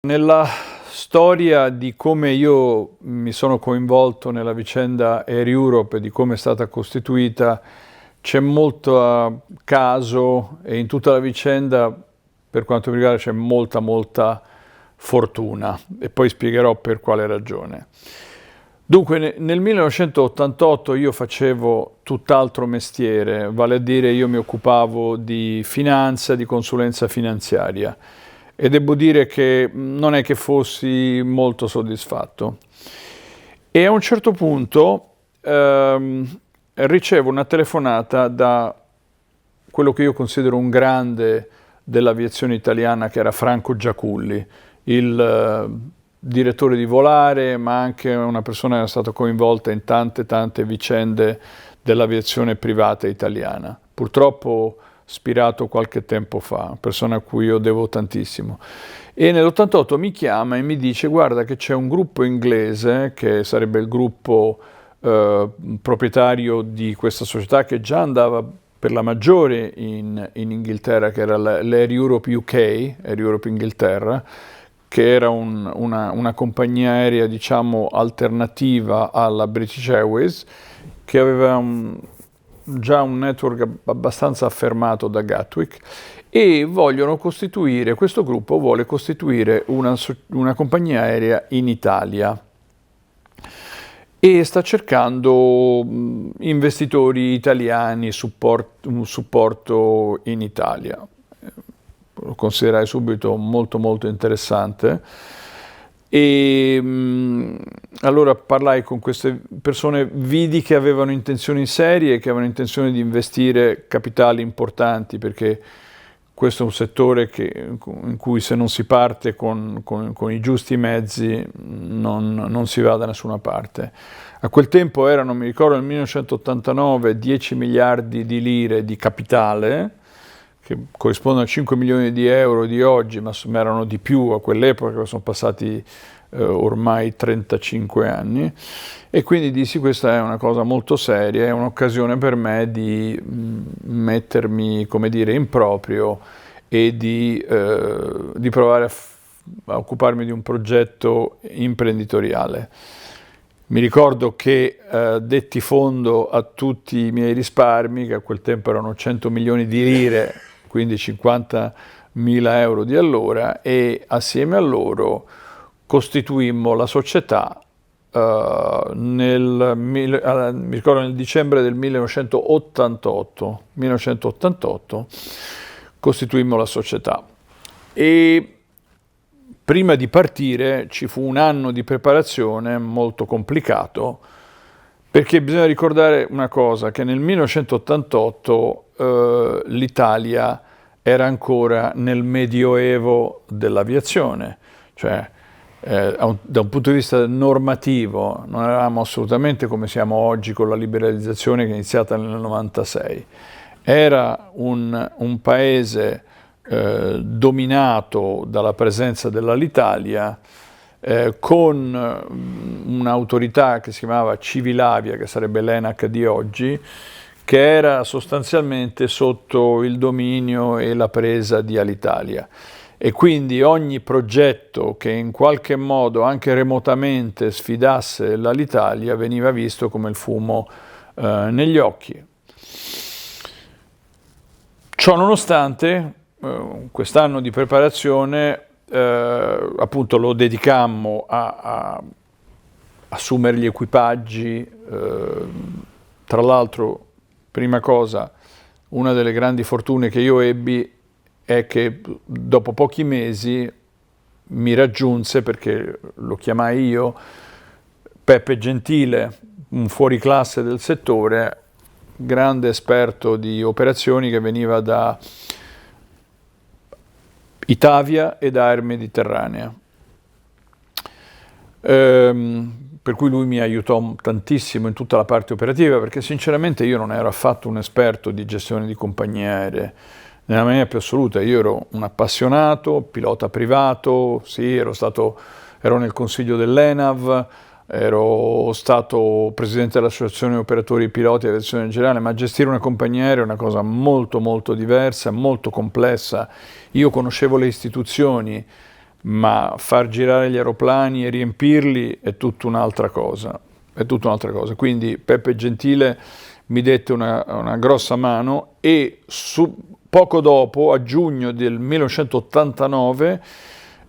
Nella storia di come io mi sono coinvolto nella vicenda Air Europe e di come è stata costituita, c'è molto caso e in tutta la vicenda, per quanto mi riguarda, c'è molta fortuna e poi spiegherò per quale ragione. Dunque, nel 1988 io facevo tutt'altro mestiere, vale a dire io mi occupavo di finanza, di consulenza finanziaria. E devo dire che non è che fossi molto soddisfatto. E a un certo punto ricevo una telefonata da quello che io considero un grande dell'aviazione italiana, che era Franco Giaculli, il direttore di Volare, ma anche una persona che era stata coinvolta in tante vicende dell'aviazione privata italiana. Purtroppo spirato qualche tempo fa, persona a cui io devo tantissimo. E nell'88 mi chiama e mi dice: guarda che c'è un gruppo inglese, che sarebbe il gruppo proprietario di questa società che già andava per la maggiore in Inghilterra, che era l'Air Europe UK, Air Europe Inghilterra, che era una compagnia aerea, diciamo, alternativa alla British Airways, che aveva già un network abbastanza affermato da Gatwick, e questo gruppo vuole costituire una compagnia aerea in Italia e sta cercando investitori italiani, un supporto in Italia. Lo considerai subito molto interessante. E allora parlai con queste persone, vidi che avevano intenzioni serie, che avevano intenzione di investire capitali importanti, perché questo è un settore in cui se non si parte con i giusti mezzi non si va da nessuna parte. A quel tempo erano, mi ricordo, nel 1989, 10 miliardi di lire di capitale, che corrispondono a 5 milioni di euro di oggi, ma erano di più a quell'epoca, sono passati ormai 35 anni, e quindi dissi: questa è una cosa molto seria, è un'occasione per me di mettermi, come dire, in proprio e di provare a occuparmi di un progetto imprenditoriale. Mi ricordo che detti fondo a tutti i miei risparmi, che a quel tempo erano 100 milioni di lire, quindi 50.000 euro di allora, e assieme a loro costituimmo la società mi ricordo nel dicembre del 1988 costituimmo la società. E prima di partire ci fu un anno di preparazione molto complicato, perché bisogna ricordare una cosa, che nel 1988 l'Italia era ancora nel medioevo dell'aviazione, cioè da un punto di vista normativo non eravamo assolutamente come siamo oggi con la liberalizzazione che è iniziata nel 96. Era un paese dominato dalla presenza dell'Alitalia, con un'autorità che si chiamava Civilavia, che sarebbe l'ENAC di oggi, che era sostanzialmente sotto il dominio e la presa di Alitalia. E quindi ogni progetto che in qualche modo, anche remotamente, sfidasse l'Alitalia veniva visto come il fumo negli occhi. Ciò nonostante, quest'anno di preparazione appunto lo dedicammo a assumere gli equipaggi. Tra l'altro, prima cosa, una delle grandi fortune che io ebbi è che dopo pochi mesi mi raggiunse, perché lo chiamai io, Peppe Gentile, un fuoriclasse del settore, grande esperto di operazioni, che veniva da Itavia e da Air Mediterranea. Per cui lui mi aiutò tantissimo in tutta la parte operativa, perché sinceramente io non ero affatto un esperto di gestione di compagnie aeree, nella maniera più assoluta. Io ero un appassionato, pilota privato, sì, ero nel consiglio dell'ENAV, ero stato presidente dell'associazione operatori piloti e aviazione generale, ma gestire una compagnia aerea è una cosa molto diversa, molto complessa. Io conoscevo le istituzioni, ma far girare gli aeroplani e riempirli è tutta un'altra cosa. Quindi Peppe Gentile mi dette una grossa mano e poco dopo, a giugno del 1989,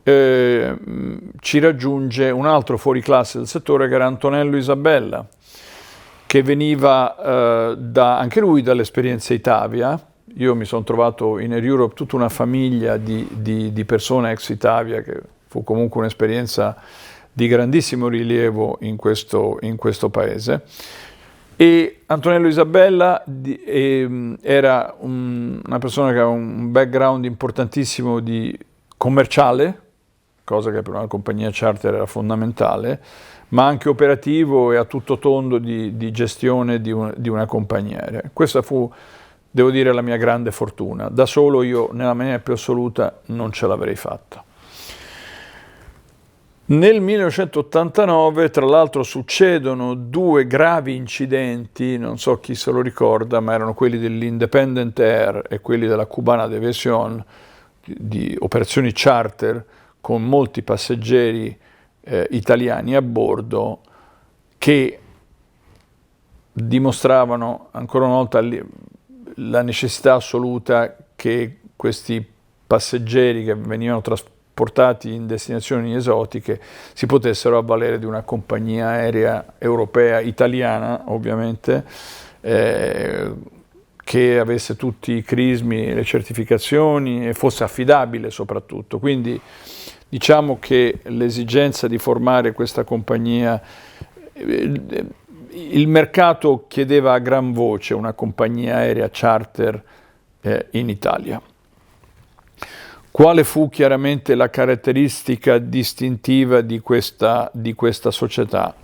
ci raggiunge un altro fuoriclasse del settore che era Antonello Isabella, che veniva anche lui dall'esperienza Itavia. Io mi sono trovato in Air Europe tutta una famiglia di persone ex Itavia, che fu comunque un'esperienza di grandissimo rilievo in questo paese. E Antonello Isabella era una persona che aveva un background importantissimo di commerciale, cosa che per una compagnia charter era fondamentale, ma anche operativo e a tutto tondo di gestione di una compagnia aerea. Questa fu, devo dire, la mia grande fortuna. Da solo io, nella maniera più assoluta, non ce l'avrei fatta. Nel 1989, tra l'altro, succedono due gravi incidenti, non so chi se lo ricorda, ma erano quelli dell'Independent Air e quelli della Cubana de Aviación, di operazioni charter con molti passeggeri italiani a bordo, che dimostravano ancora una volta la necessità assoluta che questi passeggeri che venivano trasportati in destinazioni esotiche si potessero avvalere di una compagnia aerea europea, italiana ovviamente, che avesse tutti i crismi, le certificazioni e fosse affidabile soprattutto. Quindi diciamo che l'esigenza di formare questa compagnia, il mercato chiedeva a gran voce una compagnia aerea charter in Italia. Quale fu chiaramente la caratteristica distintiva di questa società,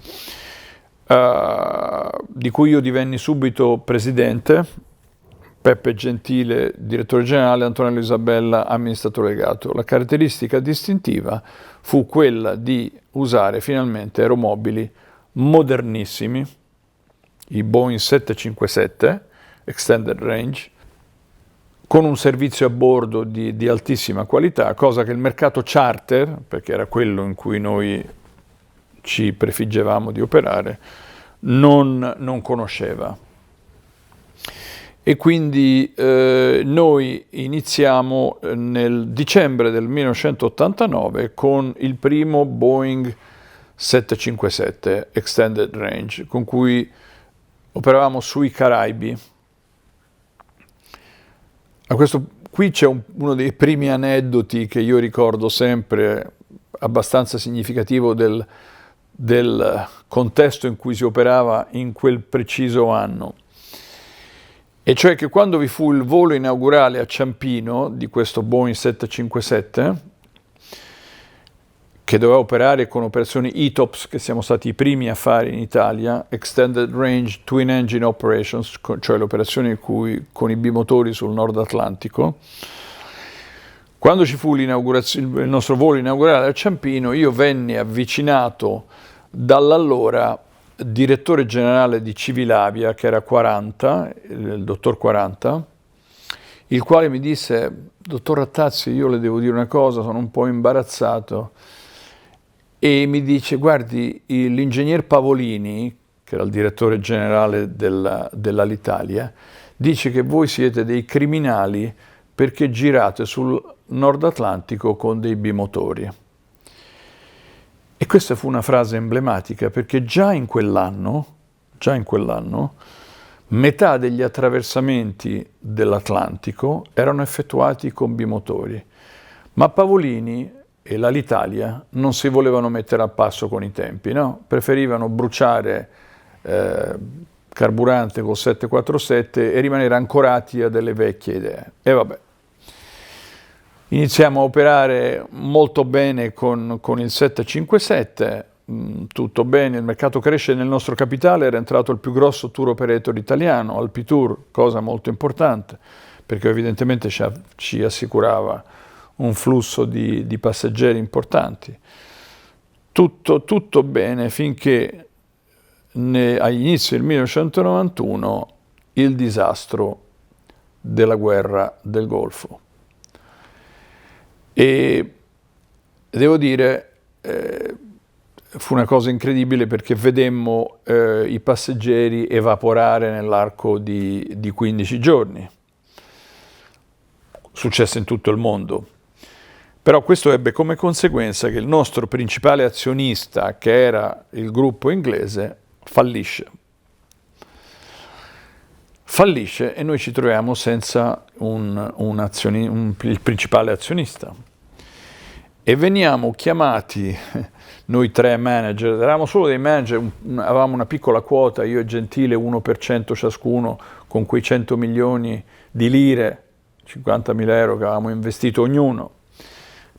di cui io divenni subito presidente, Peppe Gentile direttore generale, Antonello Isabella amministratore delegato. La caratteristica distintiva fu quella di usare finalmente aeromobili modernissimi, i Boeing 757 Extended Range, con un servizio a bordo di altissima qualità, cosa che il mercato charter, perché era quello in cui noi ci prefiggevamo di operare, non conosceva. E quindi noi iniziamo nel dicembre del 1989 con il primo Boeing 757 Extended Range, con cui operavamo sui Caraibi. Qui c'è uno dei primi aneddoti che io ricordo sempre, abbastanza significativo del contesto in cui si operava in quel preciso anno. E cioè che quando vi fu il volo inaugurale a Ciampino di questo Boeing 757, che doveva operare con operazioni ETOPS, che siamo stati i primi a fare in Italia, Extended Range Twin Engine Operations, cioè le operazioni con i bimotori sul Nord Atlantico, quando ci fu il nostro volo inaugurale a Ciampino, io venni avvicinato dall'allora direttore generale di Civilavia, che era 40, il dottor 40, il quale mi disse: dottor Rattazzi, io le devo dire una cosa, sono un po' imbarazzato, e mi dice: guardi, l'ingegner Pavolini, che era il direttore generale dell'Alitalia, dice che voi siete dei criminali perché girate sul Nord Atlantico con dei bimotori. E questa fu una frase emblematica, perché già in quell'anno, metà degli attraversamenti dell'Atlantico erano effettuati con bimotori. Ma Pavolini e l'Alitalia non si volevano mettere a passo con i tempi, no? Preferivano bruciare carburante col 747 e rimanere ancorati a delle vecchie idee. E vabbè. Iniziamo a operare molto bene con il 757, tutto bene, il mercato cresce, nel nostro capitale era entrato il più grosso tour operator italiano, Alpitour, cosa molto importante, perché evidentemente ci assicurava un flusso di passeggeri importanti. Tutto bene finché agli inizi del 1991 il disastro della guerra del Golfo. E devo dire, fu una cosa incredibile perché vedemmo i passeggeri evaporare nell'arco di 15 giorni. Successo in tutto il mondo. Però questo ebbe come conseguenza che il nostro principale azionista, che era il gruppo inglese, fallisce. Fallisce e noi ci troviamo senza il principale azionista. E veniamo chiamati, noi 3 manager, eravamo solo dei manager, avevamo una piccola quota, io e Gentile 1% ciascuno, con quei 100 milioni di lire, 50.000 euro che avevamo investito ognuno.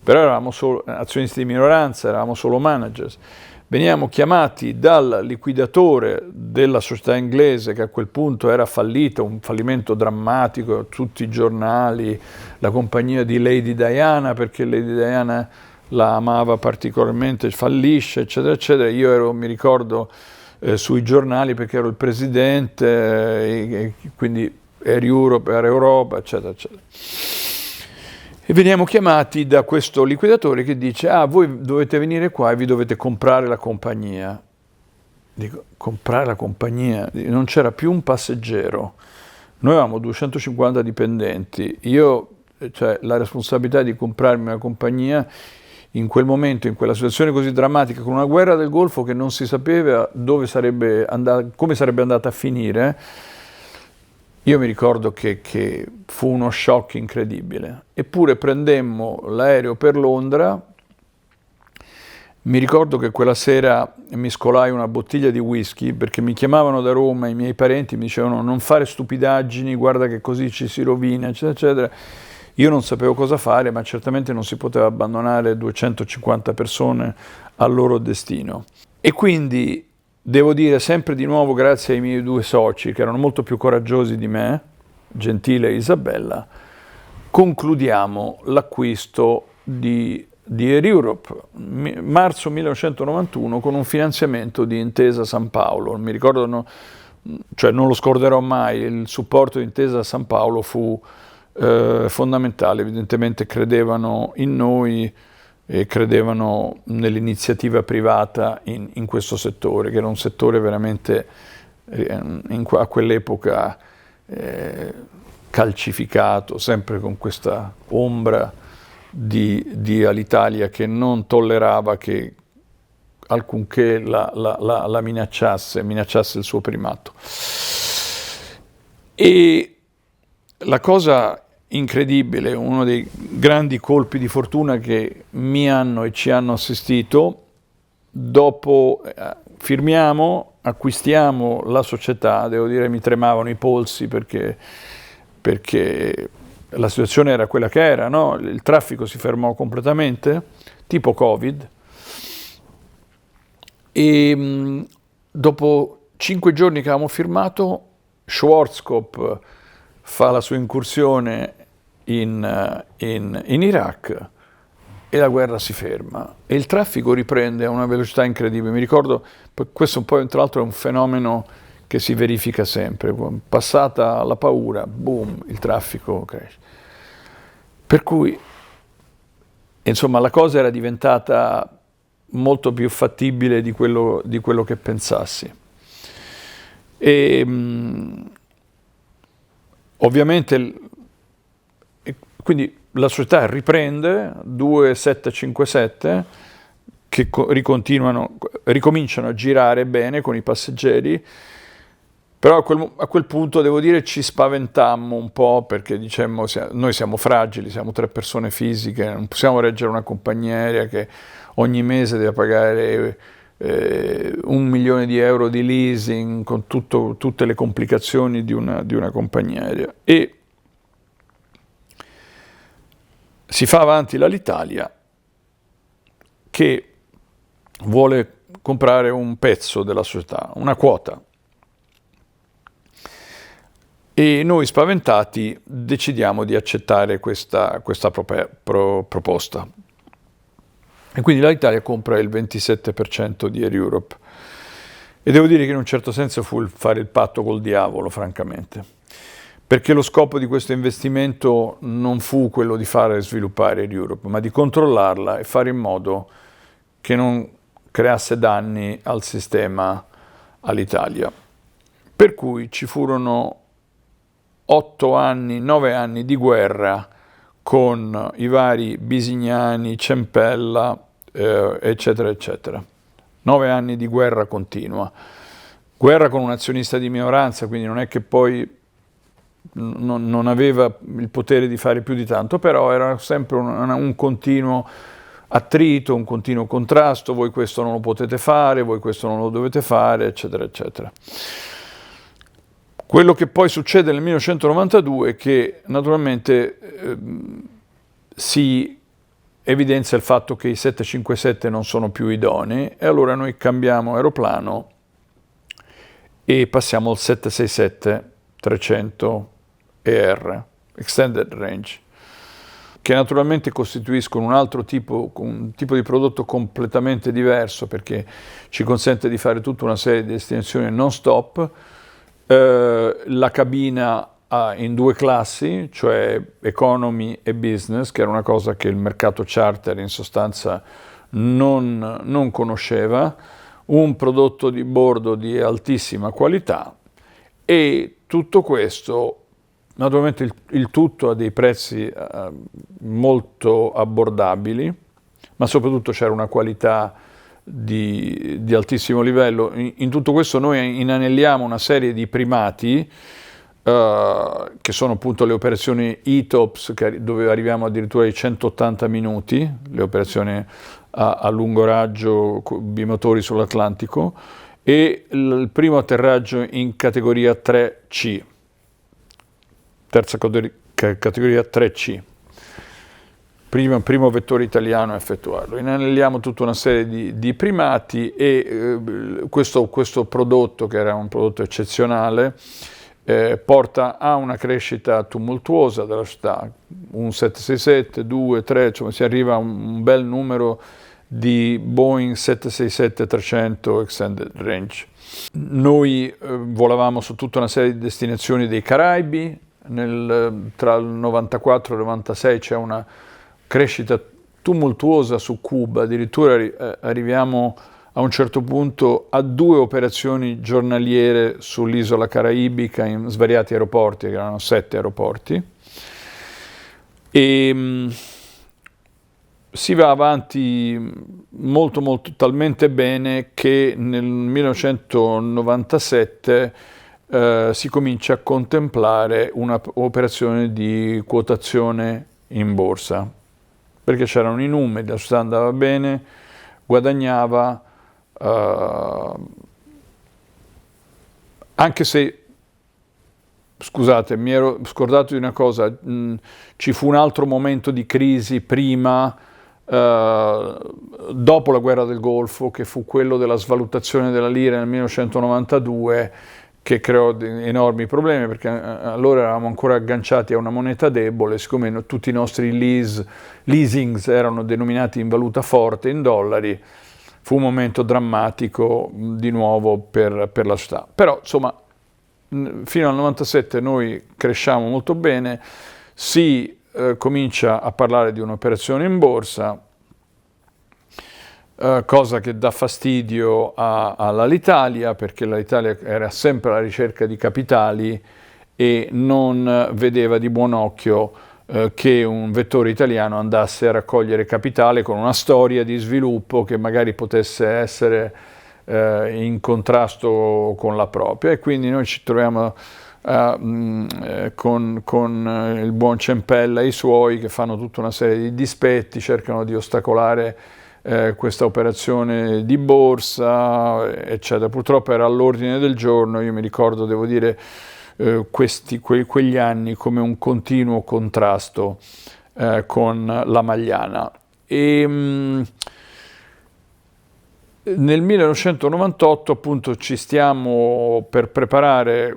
Però eravamo solo azionisti di minoranza, eravamo solo managers. Veniamo chiamati dal liquidatore della società inglese, che a quel punto era fallita, un fallimento drammatico, tutti i giornali, la compagnia di Lady Diana, perché Lady Diana la amava particolarmente, fallisce, eccetera, eccetera. Io ero, mi ricordo, sui giornali perché ero il presidente, e quindi Air Europa, eccetera, eccetera. E veniamo chiamati da questo liquidatore che dice: ah, voi dovete venire qua e vi dovete comprare la compagnia. Dico, comprare la compagnia? Non c'era più un passeggero. Noi avevamo 250 dipendenti. Io, cioè, la responsabilità di comprarmi una compagnia in quel momento, in quella situazione così drammatica, con una guerra del Golfo che non si sapeva dove sarebbe andata, come sarebbe andata a finire. Io mi ricordo che fu uno shock incredibile. Eppure prendemmo l'aereo per Londra. Mi ricordo che quella sera mi scolai una bottiglia di whisky perché mi chiamavano da Roma, i miei parenti mi dicevano: non fare stupidaggini, guarda che così ci si rovina, eccetera, eccetera. Io non sapevo cosa fare, ma certamente non si poteva abbandonare 250 persone al loro destino. E quindi devo dire sempre di nuovo grazie ai miei 2 soci, che erano molto più coraggiosi di me, Gentile e Isabella, concludiamo l'acquisto di Air Europe, marzo 1991, con un finanziamento di Intesa San Paolo. Mi ricordo, cioè non lo scorderò mai, il supporto di Intesa San Paolo fu fondamentale. Evidentemente credevano in noi e credevano nell'iniziativa privata in questo settore, che era un settore veramente a quell'epoca calcificato, sempre con questa ombra di Alitalia che non tollerava che alcunché la minacciasse il suo primato. E la cosa incredibile, uno dei grandi colpi di fortuna che mi hanno e ci hanno assistito, dopo firmiamo, acquistiamo la società, devo dire mi tremavano i polsi perché la situazione era quella che era, no? Il traffico si fermò completamente, tipo Covid, e dopo 5 giorni che avevamo firmato, Schwarzkopf fa la sua incursione in Iraq e la guerra si ferma e il traffico riprende a una velocità incredibile. Mi ricordo, questo poi tra l'altro è un fenomeno che si verifica sempre, passata la paura, boom, il traffico cresce. Per cui, insomma, la cosa era diventata molto più fattibile di quello che pensassi. E ovviamente, quindi la società riprende 2757 che ricominciano a girare bene con i passeggeri, però a quel punto devo dire ci spaventammo un po' perché dicemmo noi siamo fragili, siamo 3 persone fisiche, non possiamo reggere una compagnia aerea che ogni mese deve pagare 1 milione di euro di leasing con tutte le complicazioni di una compagnia aerea. E si fa avanti l'Alitalia che vuole comprare un pezzo della società, una quota. E noi spaventati decidiamo di accettare questa proposta. E quindi l'Alitalia compra il 27% di Air Europe. E devo dire che in un certo senso fu fare il patto col diavolo, francamente. perché lo scopo di questo investimento non fu quello di fare sviluppare l'Europe, ma di controllarla e fare in modo che non creasse danni al sistema, all'Italia. Per cui ci furono 9 anni di guerra con i vari Bisignani, Ciampella, eccetera, eccetera. 9 anni di guerra continua. Guerra con un azionista di minoranza, quindi non è che poi non aveva il potere di fare più di tanto, però era sempre un continuo attrito, un continuo contrasto, voi questo non lo potete fare, voi questo non lo dovete fare, eccetera, eccetera. Quello che poi succede nel 1992 è che naturalmente si evidenzia il fatto che i 757 non sono più idonei e allora noi cambiamo aeroplano e passiamo al 767-300ER, Extended Range, che naturalmente costituiscono un tipo di prodotto completamente diverso perché ci consente di fare tutta una serie di destinazioni non stop. La cabina in 2 classi, cioè economy e business, che era una cosa che il mercato charter in sostanza non conosceva, un prodotto di bordo di altissima qualità e tutto questo, naturalmente il tutto a dei prezzi molto abbordabili, ma soprattutto c'era una qualità di altissimo livello. In tutto questo noi inanelliamo una serie di primati che sono appunto le operazioni ETOPS, dove arriviamo addirittura ai 180 minuti, le operazioni a lungo raggio bimotori sull'Atlantico, e il primo atterraggio in categoria 3C, terza categoria 3C. Primo vettore italiano a effettuarlo. Inanelliamo tutta una serie di primati e questo prodotto, che era un prodotto eccezionale, porta a una crescita tumultuosa della società, un 767, 2, 3, insomma si arriva a un bel numero di Boeing 767-300 Extended Range. Noi volavamo su tutta una serie di destinazioni dei Caraibi, tra il 94 e il 96 c'è una crescita tumultuosa su Cuba, addirittura arriviamo a un certo punto a 2 operazioni giornaliere sull'isola caraibica in svariati aeroporti, che erano 7 aeroporti, e si va avanti molto talmente bene che nel 1997 si comincia a contemplare un'operazione di quotazione in borsa, perché c'erano i numeri, la società andava bene, guadagnava, anche se, scusate, mi ero scordato di una cosa, ci fu un altro momento di crisi prima, dopo la guerra del Golfo, che fu quello della svalutazione della lira nel 1992, che creò enormi problemi, perché allora eravamo ancora agganciati a una moneta debole, siccome tutti i nostri leasings erano denominati in valuta forte, in dollari. Fu un momento drammatico di nuovo per la società. Però, insomma, fino al 97 noi cresciamo molto bene, si comincia a parlare di un'operazione in borsa, cosa che dà fastidio all'Alitalia, perché l'Alitalia era sempre alla ricerca di capitali e non vedeva di buon occhio che un vettore italiano andasse a raccogliere capitale con una storia di sviluppo che magari potesse essere in contrasto con la propria, e quindi noi ci troviamo con il buon Ciampella e i suoi, che fanno tutta una serie di dispetti, cercano di ostacolare questa operazione di borsa, eccetera. Purtroppo era all'ordine del giorno. Io mi ricordo, devo dire, quegli anni come un continuo contrasto con la Magliana. E nel 1998 appunto ci stiamo per preparare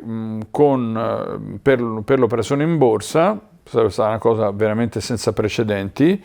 per l'operazione in borsa, sarà stata una cosa veramente senza precedenti,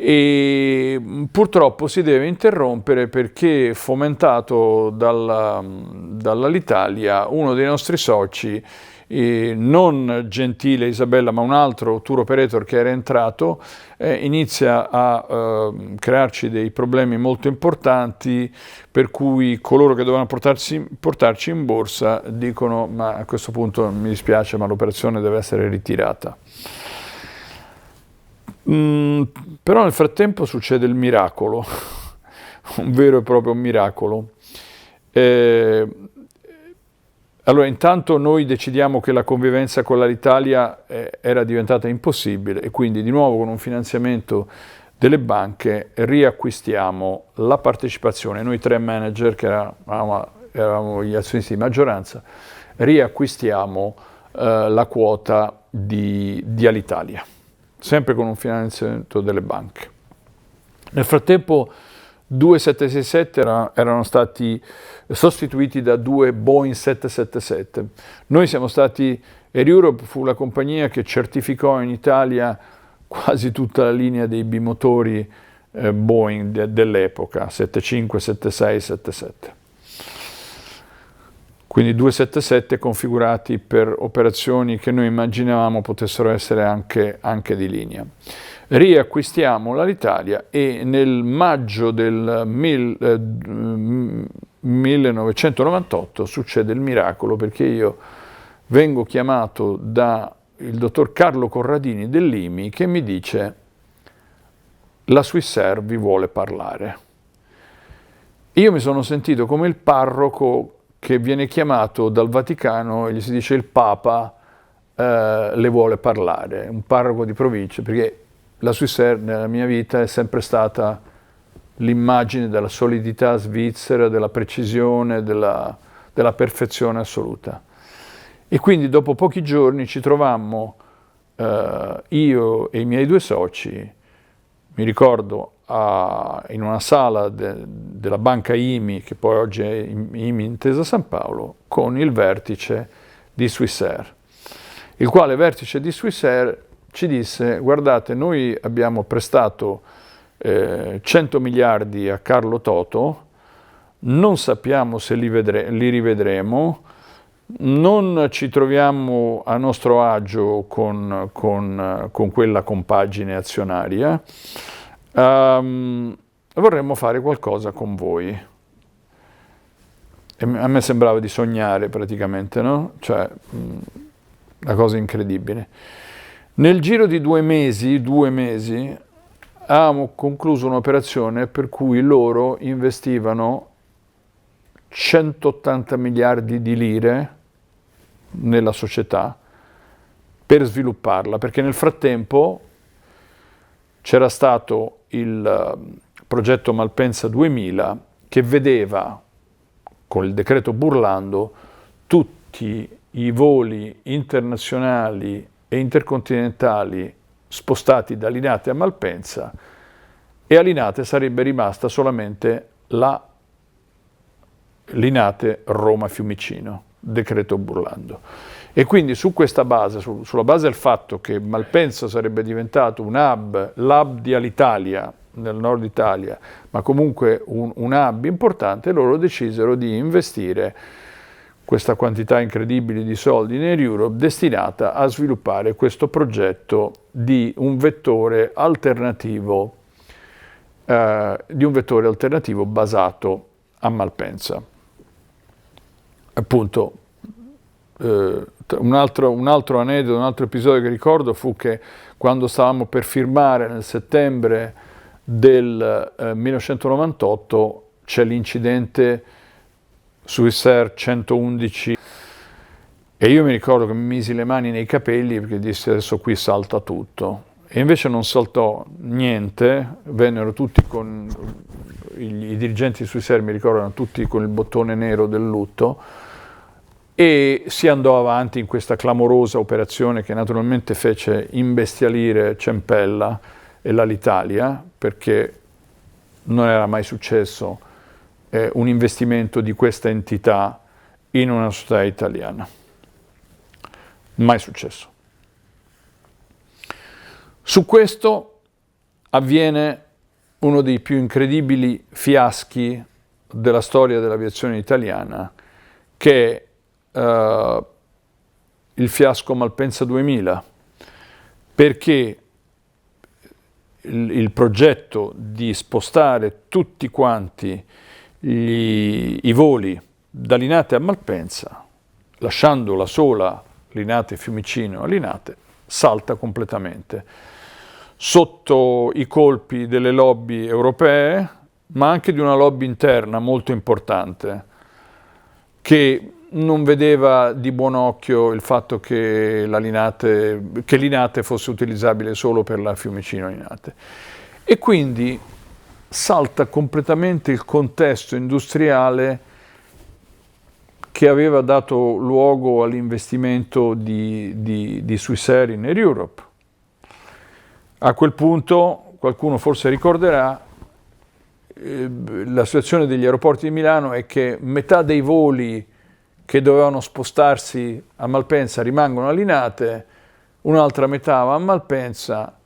e purtroppo si deve interrompere perché, fomentato dall'Alitalia, uno dei nostri soci, non Gentile Isabella ma un altro tour operator che era entrato, inizia a crearci dei problemi molto importanti, per cui coloro che dovevano portarci in borsa dicono: ma a questo punto mi dispiace, ma l'operazione deve essere ritirata. Però nel frattempo succede il miracolo, un vero e proprio miracolo. Allora, intanto noi decidiamo che la convivenza con l'Alitalia era diventata impossibile e quindi di nuovo con un finanziamento delle banche riacquistiamo la partecipazione. Noi 3 manager che eravamo gli azionisti di maggioranza, riacquistiamo la quota di Alitalia, sempre con un finanziamento delle banche. Nel frattempo 2 767 erano stati sostituiti da 2 Boeing 777. Noi siamo stati, Air Europe fu la compagnia che certificò in Italia quasi tutta la linea dei bimotori Boeing dell'epoca, 75, 76, 77. Quindi 277 configurati per operazioni che noi immaginavamo potessero essere anche di linea. Riacquistiamo l'Alitalia e nel maggio del 1998 succede il miracolo, perché io vengo chiamato da il dottor Carlo Corradini dell'IMI che mi dice: la Swissair vi vuole parlare. Io mi sono sentito come il parroco che viene chiamato dal Vaticano e gli si dice: il Papa le vuole parlare, un parroco di provincia, perché la Swissair nella mia vita è sempre stata l'immagine della solidità svizzera, della precisione, della perfezione assoluta. E quindi dopo pochi giorni ci trovammo, io e i miei 2 soci, mi ricordo, in una sala della banca IMI, che poi oggi è IMI Intesa San Paolo, con il vertice di Swissair, il quale vertice di Swissair ci disse: guardate, noi abbiamo prestato 100 miliardi a Carlo Toto, non sappiamo se li rivedremo, non ci troviamo a nostro agio con quella compagine azionaria, vorremmo fare qualcosa con voi. E a me sembrava di sognare praticamente, no? Cioè, una cosa incredibile. Nel giro di 2 mesi, avevamo concluso un'operazione per cui loro investivano 180 miliardi di lire nella società per svilupparla, perché nel frattempo c'era stato il progetto Malpensa 2000 che vedeva, con il decreto Burlando, tutti i voli internazionali e intercontinentali spostati da Linate a Malpensa, e a Linate sarebbe rimasta solamente la Linate Roma-Fiumicino, decreto Burlando. E quindi su questa base, sulla base del fatto che Malpensa sarebbe diventato un l'hub di Alitalia nel nord Italia, ma comunque un hub importante, loro decisero di investire questa quantità incredibile di soldi in Air Europe destinata a sviluppare questo progetto di un vettore alternativo, basato a Malpensa. Appunto, un altro aneddoto, un altro episodio che ricordo fu che quando stavamo per firmare nel settembre del 1998 c'è l'incidente Swissair 111 e io mi ricordo che mi misi le mani nei capelli perché dissi: adesso qui salta tutto. E invece non saltò niente, vennero tutti con i dirigenti di Swissair, mi ricordo, erano tutti con il bottone nero del lutto, e si andò avanti in questa clamorosa operazione che naturalmente fece imbestialire Cempella e l'Alitalia, perché non era mai successo un investimento di questa entità in una società italiana. Mai successo. Su questo avviene uno dei più incredibili fiaschi della storia dell'aviazione italiana, che è il fiasco Malpensa 2000, perché il progetto di spostare tutti quanti i voli da Linate a Malpensa, lasciando la sola Linate Fiumicino a Linate, salta completamente, sotto i colpi delle lobby europee, ma anche di una lobby interna molto importante, che non vedeva di buon occhio il fatto che Linate fosse utilizzabile solo per la Fiumicino-Linate. E quindi salta completamente il contesto industriale che aveva dato luogo all'investimento di Swissair in Air Europe. A quel punto, qualcuno forse ricorderà, la situazione degli aeroporti di Milano è che metà dei voli che dovevano spostarsi a Malpensa rimangono a Linate, un'altra metà va a Malpensa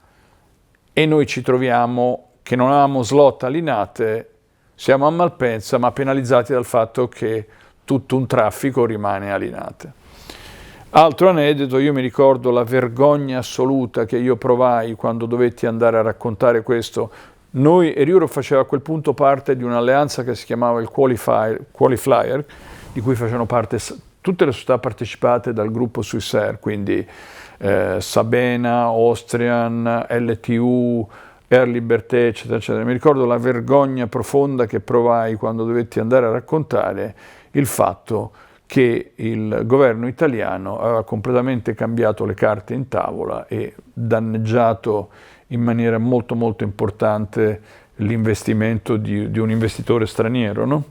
e noi ci troviamo che non avevamo slot a Linate, siamo a Malpensa ma penalizzati dal fatto che tutto un traffico rimane a Linate. Altro aneddoto, io mi ricordo la vergogna assoluta che io provai quando dovetti andare a raccontare questo. Noi, Air Europe faceva a quel punto parte di un'alleanza che si chiamava il Qualifier, di cui facevano parte tutte le società partecipate dal gruppo Swissair, quindi Sabena, Austrian, LTU, Air Liberté, eccetera, eccetera. Mi ricordo la vergogna profonda che provai quando dovetti andare a raccontare il fatto che il governo italiano aveva completamente cambiato le carte in tavola e danneggiato in maniera molto molto importante l'investimento di un investitore straniero, no?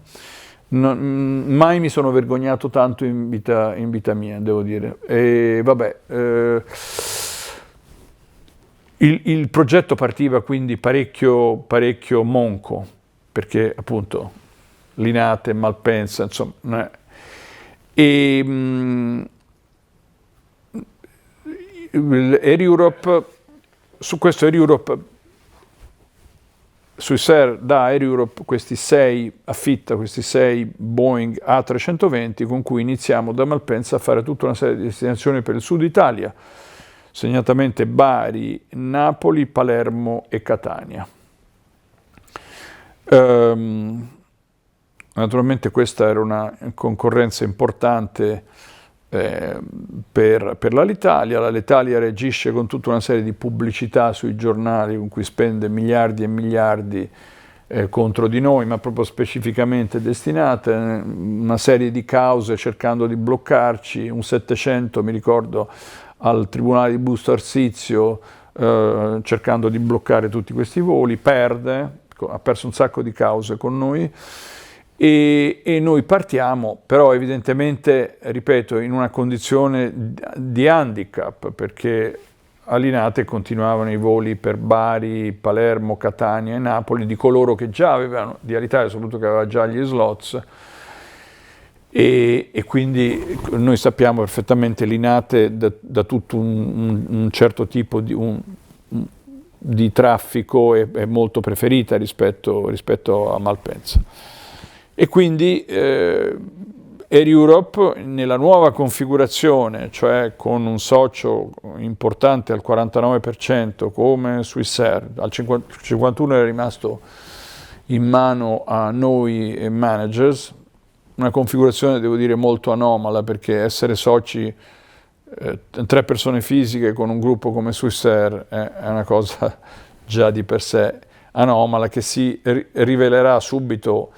Mai mi sono vergognato tanto in vita mia, devo dire. E vabbè, il progetto partiva quindi parecchio monco, perché appunto Linate, Malpensa, insomma. E Air Europe, su questo Air Europe, Swissair da Air Europe affitta questi 6 Boeing A320 con cui iniziamo da Malpensa a fare tutta una serie di destinazioni per il sud Italia, segnatamente Bari, Napoli, Palermo e Catania. Naturalmente questa era una concorrenza importante per l'Alitalia. L'Alitalia reagisce con tutta una serie di pubblicità sui giornali con cui spende miliardi e miliardi contro di noi, ma proprio specificamente destinate, una serie di cause cercando di bloccarci, un 700 mi ricordo al Tribunale di Busto Arsizio cercando di bloccare tutti questi voli, ha perso un sacco di cause con noi. E noi partiamo, però evidentemente, ripeto, in una condizione di handicap, perché a Linate continuavano i voli per Bari, Palermo, Catania e Napoli di coloro che già avevano, di Alitalia soprattutto, che aveva già gli slots, e quindi noi sappiamo perfettamente Linate da tutto un certo tipo di traffico è molto preferita rispetto a Malpensa. E quindi Air Europe nella nuova configurazione, cioè con un socio importante al 49% come Swissair, al 51% era rimasto in mano a noi e managers, una configurazione devo dire molto anomala, perché essere soci 3 persone fisiche con un gruppo come Swissair è una cosa già di per sé anomala, che si rivelerà subito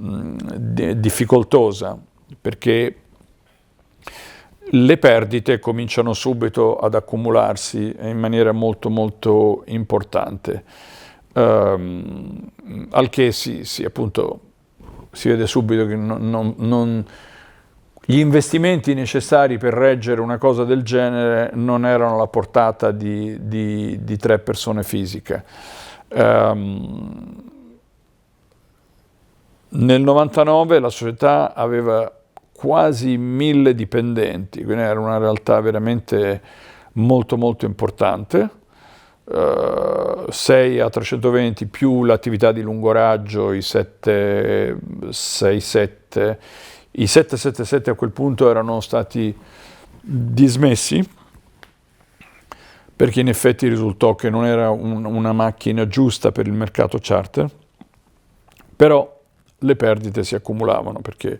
difficoltosa, perché le perdite cominciano subito ad accumularsi in maniera molto molto importante, al che appunto si vede subito che gli investimenti necessari per reggere una cosa del genere non erano alla portata di 3 persone fisiche. Nel 99 la società aveva quasi 1000 dipendenti, quindi era una realtà veramente molto molto importante. 6 A320 più l'attività di lungo raggio, i 767, i 777 a quel punto erano stati dismessi perché in effetti risultò che non era una macchina giusta per il mercato charter, però le perdite si accumulavano perché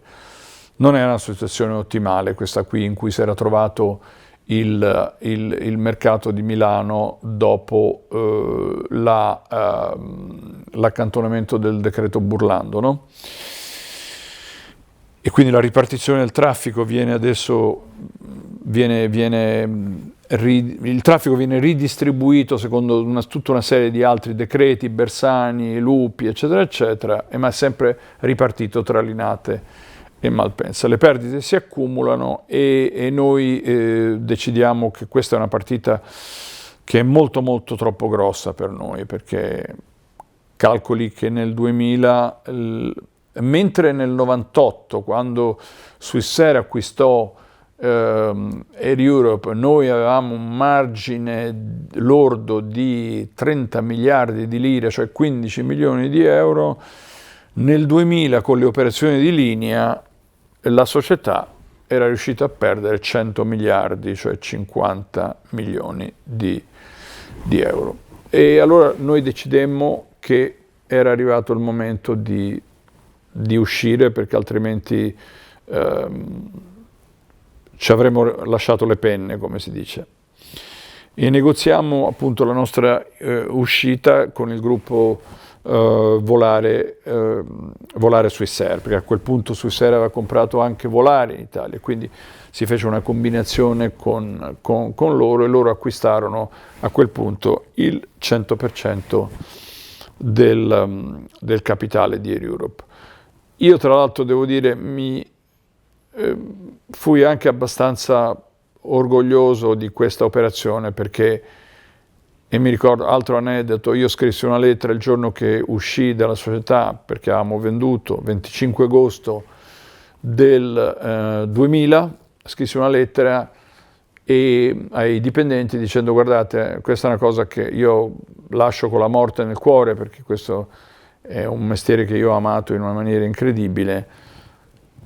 non era una situazione ottimale questa qui in cui si era trovato il mercato di Milano dopo l'accantonamento del decreto Burlando, no? E quindi la ripartizione del traffico il traffico viene ridistribuito secondo tutta una serie di altri decreti, Bersani, Lupi, eccetera, eccetera, ma è sempre ripartito tra Linate e Malpensa. Le perdite si accumulano e noi decidiamo che questa è una partita che è molto molto troppo grossa per noi, perché calcoli che nel 2000, mentre nel 98, quando Swissair acquistò Air Europe, noi avevamo un margine lordo di 30 miliardi di lire, cioè 15 milioni di euro, nel 2000 con le operazioni di linea la società era riuscita a perdere 100 miliardi, cioè 50 milioni di euro. E allora noi decidemmo che era arrivato il momento di uscire, perché altrimenti ci avremmo lasciato le penne, come si dice. E negoziamo appunto la nostra uscita con il gruppo Volare Swissair, perché a quel punto Swissair aveva comprato anche Volare in Italia, quindi si fece una combinazione con loro e loro acquistarono a quel punto il 100% del capitale di Air Europe. Io tra l'altro devo dire fui anche abbastanza orgoglioso di questa operazione, perché, e mi ricordo, altro aneddoto, io scrissi una lettera il giorno che uscì dalla società, perché avevamo venduto, 25 agosto del 2000, scrissi una lettera ai dipendenti dicendo: guardate, questa è una cosa che io lascio con la morte nel cuore, perché questo è un mestiere che io ho amato in una maniera incredibile,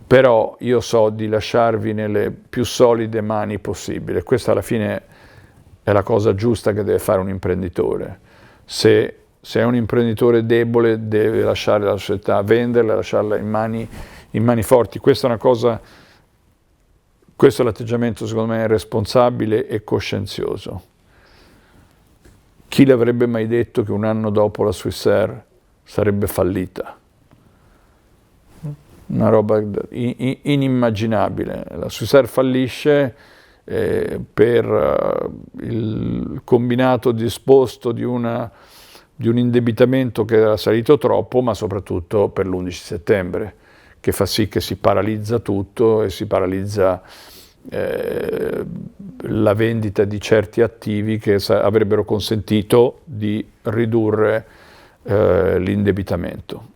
però io so di lasciarvi nelle più solide mani possibile. Questa alla fine è la cosa giusta che deve fare un imprenditore. Se è un imprenditore debole, deve lasciare la società, venderla, lasciarla in mani forti. Questa è una cosa, questo è l'atteggiamento secondo me responsabile e coscienzioso. Chi l'avrebbe mai detto che un anno dopo la Swissair sarebbe fallita? Una roba inimmaginabile. La Swissair fallisce per il combinato disposto di un indebitamento che era salito troppo, ma soprattutto per l'11 settembre, che fa sì che si paralizza tutto e si paralizza la vendita di certi attivi che avrebbero consentito di ridurre l'indebitamento.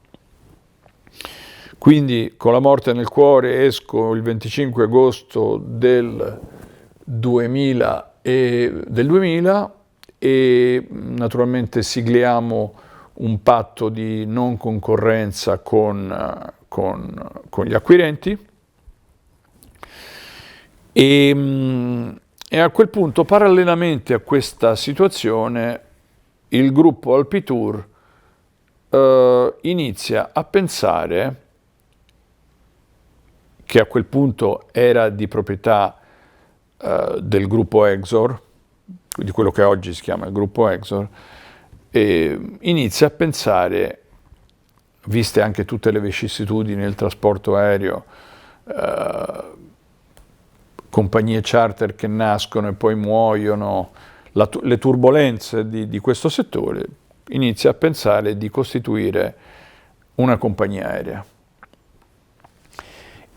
Quindi con la morte nel cuore esco il 25 agosto del 2000 e naturalmente sigliamo un patto di non concorrenza con gli acquirenti e a quel punto, parallelamente a questa situazione, il gruppo Alpitour inizia a pensare, che a quel punto era di proprietà del gruppo Exor, di quello che oggi si chiama il gruppo Exor, e inizia a pensare, viste anche tutte le vicissitudini del trasporto aereo, compagnie charter che nascono e poi muoiono, le turbolenze di questo settore, inizia a pensare di costituire una compagnia aerea.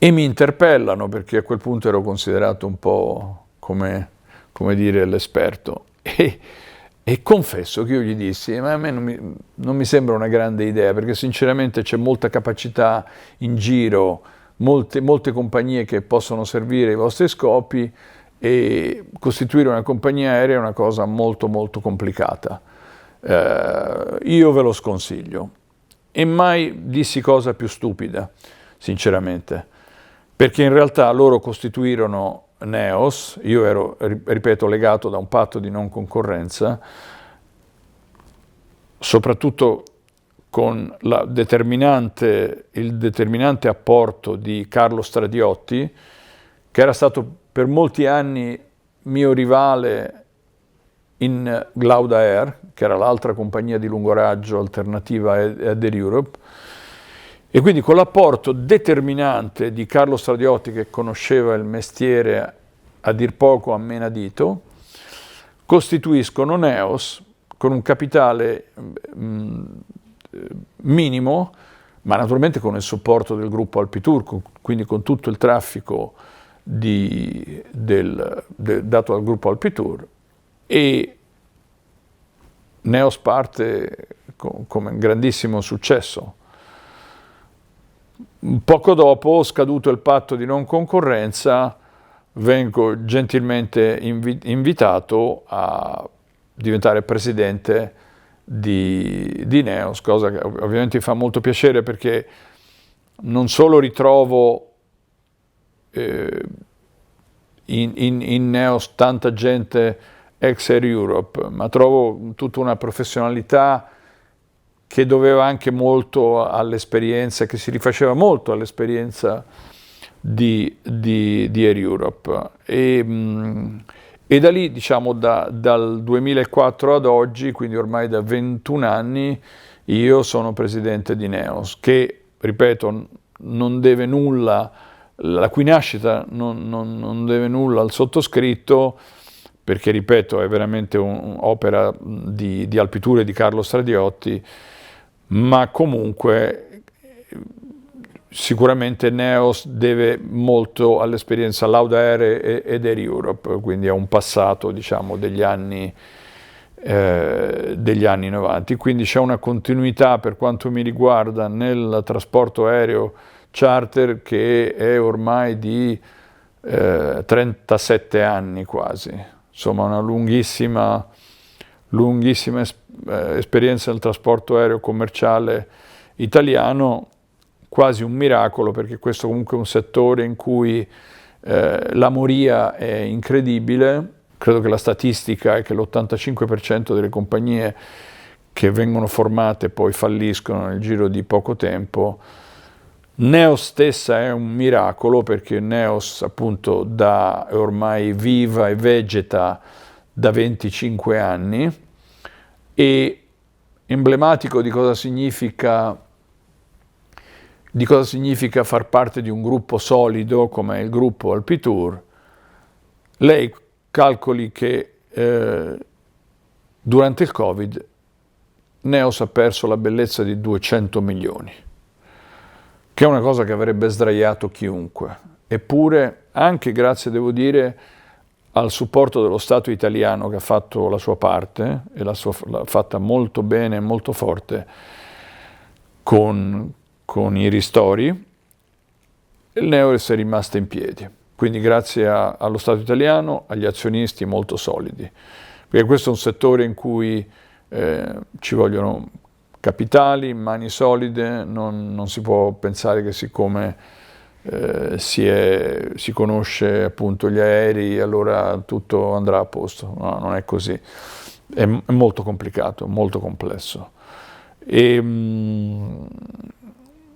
E mi interpellano, perché a quel punto ero considerato un po' come dire l'esperto, e confesso che io gli dissi: ma a me non mi sembra una grande idea, perché sinceramente c'è molta capacità in giro, molte compagnie che possono servire i vostri scopi, e costituire una compagnia aerea è una cosa molto molto complicata. io ve lo sconsiglio. E mai dissi cosa più stupida, sinceramente, perché in realtà loro costituirono Neos, io ero, ripeto, legato da un patto di non concorrenza, soprattutto con il determinante apporto di Carlo Stradiotti, che era stato per molti anni mio rivale in Glauda Air, che era l'altra compagnia di lungo raggio alternativa ad Air Europe, e quindi con l'apporto determinante di Carlo Stradiotti, che conosceva il mestiere a dir poco a menadito, costituiscono Neos con un capitale minimo, ma naturalmente con il supporto del gruppo Alpitour, quindi con tutto il traffico dato dal gruppo Alpitour, e Neos parte come un grandissimo successo. Poco dopo, scaduto il patto di non concorrenza, vengo gentilmente invitato a diventare presidente di Neos, cosa che ovviamente mi fa molto piacere, perché non solo ritrovo in Neos tanta gente ex Air Europe, ma trovo tutta una professionalità che doveva anche molto all'esperienza, che si rifaceva molto all'esperienza di Air Europe. E da lì, diciamo, dal 2004 ad oggi, quindi ormai da 21 anni, io sono presidente di Neos, che, ripeto, non deve nulla, la cui nascita non deve nulla al sottoscritto, perché, ripeto, è veramente un'opera di Alpitour e di Carlo Stradiotti, ma comunque sicuramente Neos deve molto all'esperienza Lauda Air ed Air Europe, quindi è un passato, diciamo, degli anni 90. Quindi c'è una continuità per quanto mi riguarda nel trasporto aereo charter che è ormai di 37 anni quasi, insomma una lunghissima esperienza nel trasporto aereo commerciale italiano, quasi un miracolo, perché questo comunque è un settore in cui la moria è incredibile. Credo che la statistica è che l'85% delle compagnie che vengono formate poi falliscono nel giro di poco tempo. Neos stessa è un miracolo, perché Neos appunto è ormai viva e vegeta da 25 anni, e emblematico di cosa significa far parte di un gruppo solido come il gruppo Alpitour. Lei calcoli che durante il Covid Neos ha perso la bellezza di 200 milioni, che è una cosa che avrebbe sdraiato chiunque. Eppure, anche grazie, devo dire, al supporto dello Stato italiano, che ha fatto la sua parte, e l'ha fatta molto bene e molto forte con i ristori, il Neos è rimasta in piedi. Quindi grazie allo Stato italiano, agli azionisti molto solidi. Perché questo è un settore in cui ci vogliono capitali, mani solide, non si può pensare che siccome si conosce appunto gli aerei allora tutto andrà a posto. No, non è così. È molto complicato, molto complesso. E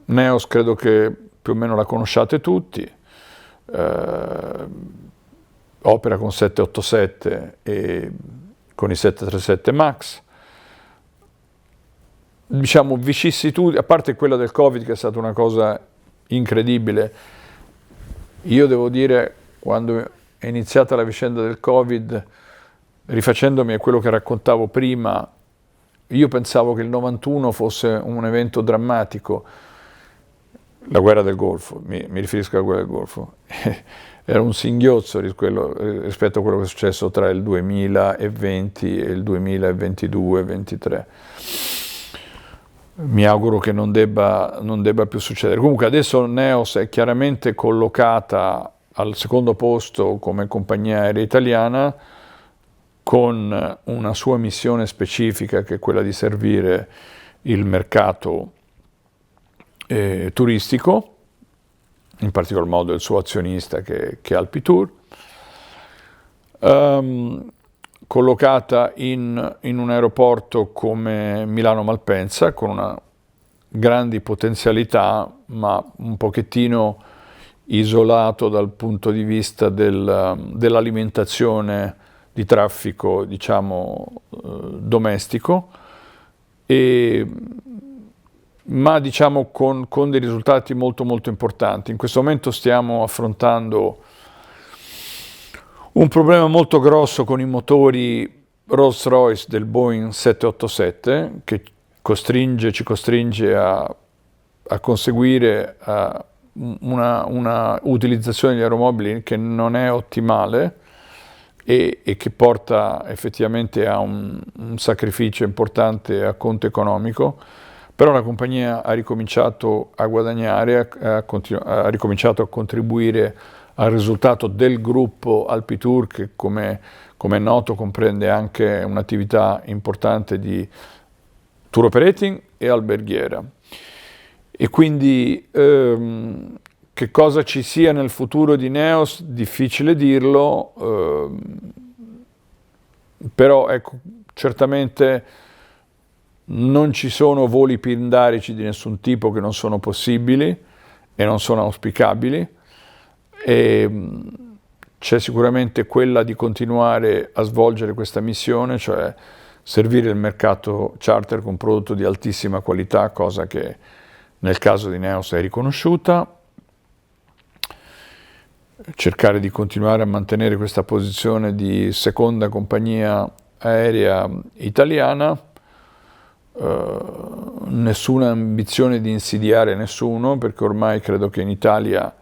Neos credo che più o meno la conosciate tutti, opera con 787 e con i 737 MAX. Diciamo vicissitudini, a parte quella del Covid, che è stata una cosa incredibile. Io devo dire, quando è iniziata la vicenda del Covid, rifacendomi a quello che raccontavo prima, io pensavo che il 91 fosse un evento drammatico, la guerra del Golfo, mi riferisco alla guerra del Golfo. Era un singhiozzo rispetto a quello che è successo tra il 2020 e il 2022-23. Mi auguro che non debba più succedere. Comunque adesso Neos è chiaramente collocata al secondo posto come compagnia aerea italiana, con una sua missione specifica, che è quella di servire il mercato turistico, in particolar modo il suo azionista che è Alpitour, collocata in un aeroporto come Milano Malpensa, con una grandi potenzialità, ma un pochettino isolato dal punto di vista dell'alimentazione di traffico, diciamo, domestico, ma diciamo con dei risultati molto molto importanti. In questo momento stiamo affrontando un problema molto grosso con i motori Rolls-Royce del Boeing 787, che ci costringe a conseguire una utilizzazione degli aeromobili che non è ottimale e che porta effettivamente a un sacrificio importante a conto economico. Però la compagnia ha ricominciato a guadagnare, ha ricominciato a contribuire al risultato del gruppo Alpitour, che come è noto comprende anche un'attività importante di tour operating e alberghiera. E quindi che cosa ci sia nel futuro di Neos, difficile dirlo, però ecco, certamente non ci sono voli pindarici di nessun tipo che non sono possibili e non sono auspicabili, e c'è sicuramente quella di continuare a svolgere questa missione, cioè servire il mercato charter con un prodotto di altissima qualità, cosa che nel caso di Neos è riconosciuta, cercare di continuare a mantenere questa posizione di seconda compagnia aerea italiana, nessuna ambizione di insidiare nessuno, perché ormai credo che in Italia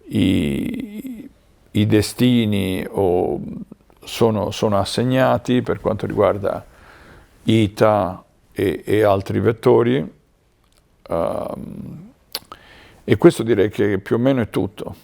i destini sono assegnati per quanto riguarda ITA e altri vettori, e questo direi che più o meno è tutto.